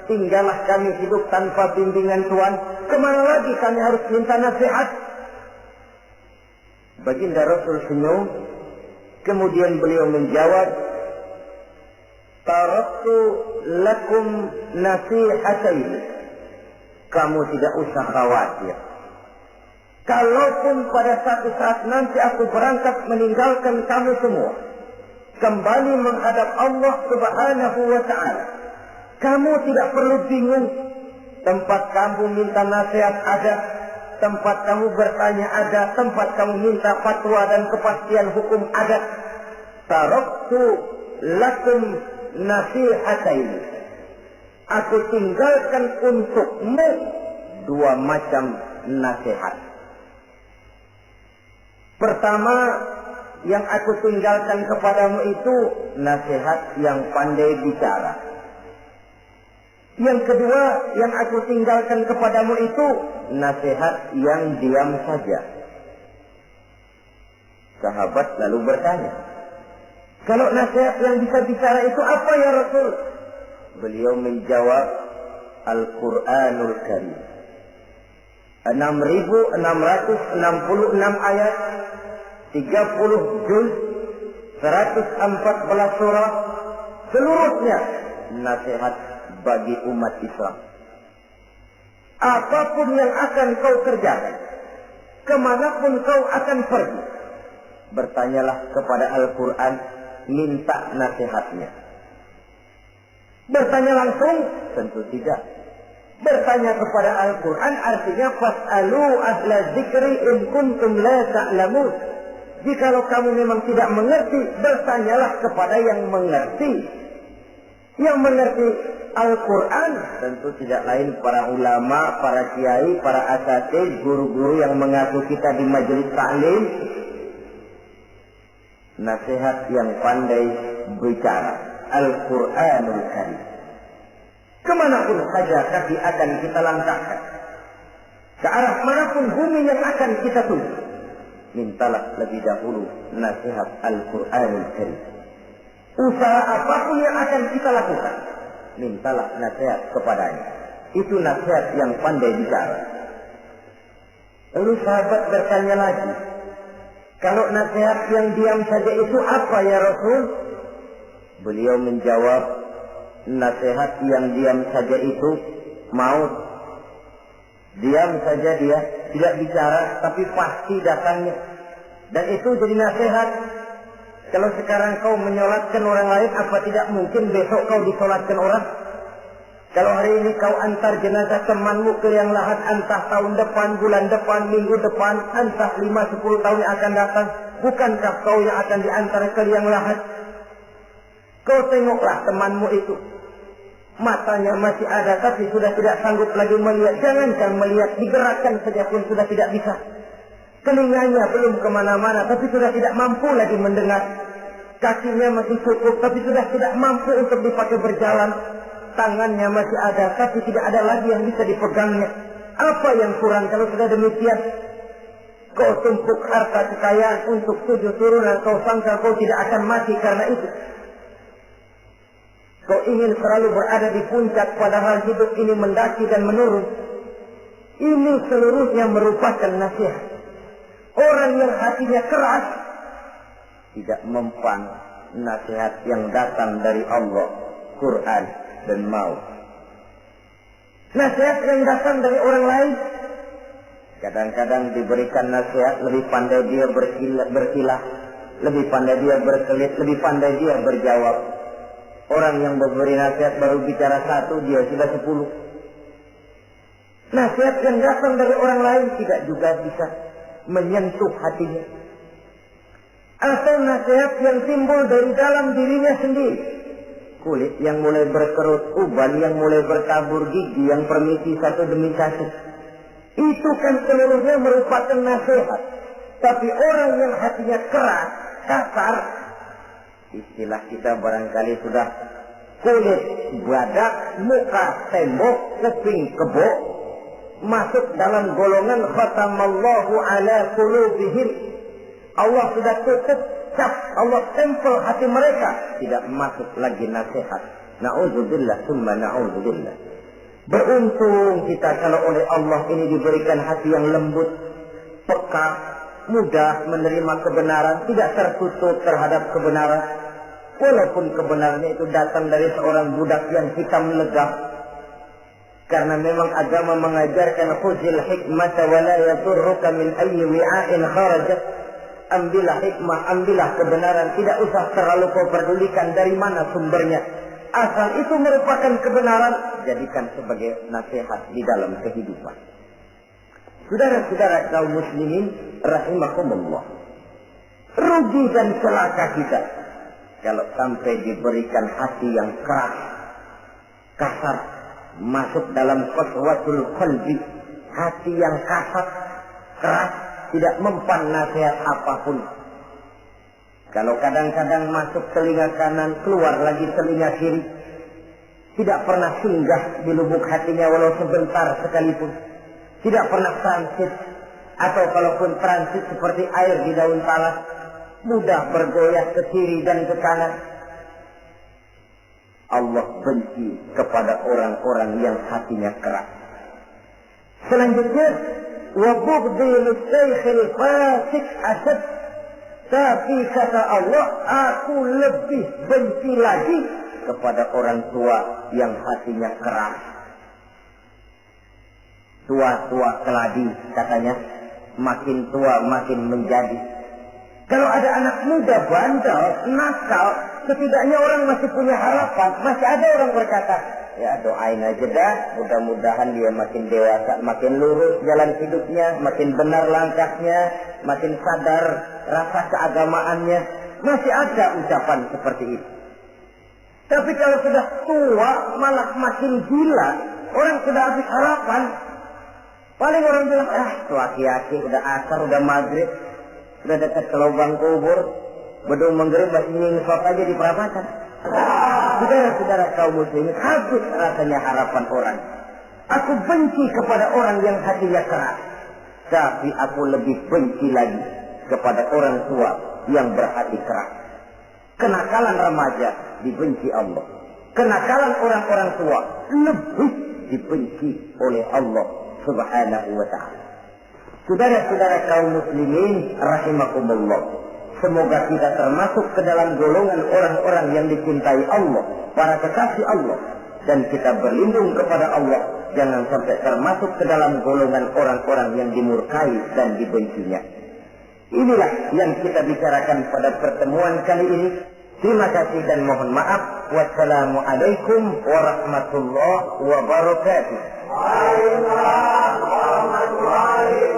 tinggallah kami hidup tanpa bimbingan tuan, kemana lagi kami harus minta nasihat? Baginda Rasul senyum, kemudian beliau menjawab, taraktu lakum nasihatain. Kamu tidak usah khawatir. Kalaupun pada satu saat nanti aku berangkat meninggalkan kamu semua, kembali menghadap Allah Subhanahu wa ta'ala, kamu tidak perlu bingung. Tempat kamu minta nasihat ada, tempat kamu bertanya ada, tempat kamu minta fatwa dan kepastian hukum ada. Taraktu lakum nasihatain. Aku tinggalkan untukmu dua macam nasihat. Pertama, yang aku tinggalkan kepadamu itu nasihat yang pandai bicara. Yang kedua, yang aku tinggalkan kepadamu itu nasihat yang diam saja. Sahabat lalu bertanya, kalau nasihat yang bisa bicara itu apa ya Rasul? Beliau menjawab, Al-Quranul Karim. 6.666 ayat, 30 juz, 114 surah, seluruhnya nasihat bagi umat Islam. Apapun yang akan kau kerjakan, kemanapun kau akan pergi, bertanyalah kepada Al-Quran, minta nasihatnya. Bertanya langsung? Tentu tidak. Bertanya kepada Al-Quran artinya fas'alu ahla zikri in kuntum la ta'lamun. Jikalau kamu memang tidak mengerti, bertanyalah kepada yang mengerti. Yang mengerti Al-Quran tentu tidak lain para ulama, para kiai, para asatidz, guru-guru yang mengaku kita di majelis ta'lim. Nasihat yang pandai bicara, Al-Quranul Karim. Kemanapun saja kaki akan kita langkahkan, ke arah manapun bumi yang akan kita tuju, mintalah lebih dahulu nasihat Al-Quranul Karim. Usaha apapun yang akan kita lakukan, mintalah nasihat kepadanya. Itu nasihat yang pandai bicara. Lalu sahabat bertanya lagi, kalau nasihat yang diam saja itu apa ya Rasul? Beliau menjawab, nasihat yang diam saja itu maut. Diam saja dia, tidak bicara, tapi pasti datangnya. Dan itu jadi nasihat. Kalau sekarang kau menyolatkan orang lain, apa tidak mungkin besok kau disolatkan orang? Kalau hari ini kau antar jenazah temanmu ke liang lahat, entah tahun depan, bulan depan, minggu depan, entah 5-10 tahun yang akan datang, bukankah kau yang akan diantar ke liang lahat? Kau tengoklah temanmu itu. Matanya masih ada tapi sudah tidak sanggup lagi melihat. Jangankan melihat, digerakkan saja pun sudah tidak bisa. Telinganya belum kemana-mana tapi sudah tidak mampu lagi mendengar. Kakinya masih cukup tapi sudah tidak mampu untuk dipakai berjalan. Tangannya masih ada tapi tidak ada lagi yang bisa dipegangnya. Apa yang kurang kalau sudah demikian? Kau tumpuk harta kekayaan untuk 7 turunan, kau sangka kau tidak akan mati karena itu. Kau ingin selalu berada di puncak padahal hidup ini mendaki dan menurun. Ini seluruhnya merupakan nasihat. Orang yang hatinya keras tidak mempan nasihat yang datang dari Allah, Quran dan maut. Nasihat yang datang dari orang lain kadang-kadang diberikan nasihat, lebih pandai dia berkilah, lebih pandai dia berkelit, lebih pandai dia berjawab. Orang yang memberi nasihat baru bicara 1, dia sudah 10. Nasihat yang datang dari orang lain tidak juga bisa menyentuh hatinya. Atau nasihat yang timbul dari dalam dirinya sendiri. Kulit yang mulai berkerut, uban yang mulai bertabur, gigi yang permisi satu demi satu. Itu kan seluruhnya merupakan nasihat. Tapi orang yang hatinya keras, kasar, istilah kita barangkali sudah kulit badak, muka tembok, kuping kebo, masuk dalam golongan khatamallahu ala qulubihim. Allah sudah tutup cap, Allah tempel hati mereka, tidak masuk lagi nasihat. Na'udzubillah summa na'udzubillah. Beruntung kita kalau oleh Allah ini diberikan hati yang lembut, peka, mudah menerima kebenaran, tidak tertutup terhadap kebenaran. Walaupun kebenarannya itu datang dari seorang budak yang hitam legah. Karena memang agama mengajarkan khuzil hikmata wa la yadurruka min ayyi wi'ain kharajat. Ambillah hikmah, ambillah kebenaran, tidak usah terlalu kau pedulikan dari mana sumbernya. Asal itu merupakan kebenaran, jadikan sebagai nasihat di dalam kehidupan. Saudara-saudara kaum muslimin rahimakumullah. Rugi dan celaka kita kalau sampai diberikan hati yang keras, kasar, masuk dalam qaswatul qalbi, hati yang kasar, keras, tidak mempan nasihat apapun. Kalau kadang-kadang masuk telinga kanan, keluar lagi telinga kiri, tidak pernah singgah di lubuk hatinya walau sebentar sekalipun. Tidak pernah transit, atau kalaupun transit seperti air di daun talas, mudah bergoyah ke kiri dan ke kanan. Allah benci kepada orang-orang yang hatinya keras. Selanjutnya, wa bughdil syekhil fasik asad. Tapi kata Allah, aku lebih benci lagi kepada orang tua yang hatinya keras. Tua-tua keladi katanya, makin tua makin menjadi. Kalau ada anak muda bandel, nakal, setidaknya orang masih punya harapan. Masih ada orang berkata, ya doain aja dah, mudah-mudahan dia makin dewasa, makin lurus jalan hidupnya, makin benar langkahnya, makin sadar rasa keagamaannya. Masih ada ucapan seperti itu. Tapi kalau sudah tua, malah makin gila, orang sudah habis harapan. Paling orang bilang, tua aki-aki, udah asar, udah maghrib, udah dekat ke lubang kubur, bedung menggerib masih nyingsot aja di perapatan. Saudara-saudara kaum muslimin, habis rasanya harapan orang. Aku benci kepada orang yang hatinya keras, tapi aku lebih benci lagi kepada orang tua yang berhati keras. Kenakalan remaja dibenci Allah. Kenakalan orang-orang tua lebih dibenci oleh Allah Subhanahu wa ta'ala. Saudara-saudara kaum muslimin rahimakumullah, semoga kita termasuk ke dalam golongan orang-orang yang dicintai Allah, para kekasih Allah, dan kita berlindung kepada Allah jangan sampai termasuk ke dalam golongan orang-orang yang dimurkai dan dibencinya. Inilah yang kita bicarakan pada pertemuan kali ini. Terima kasih dan mohon maaf. Wassalamualaikum warahmatullahi wabarakatuh. Waalaikumsalam warahmatullahi wabarakatuh.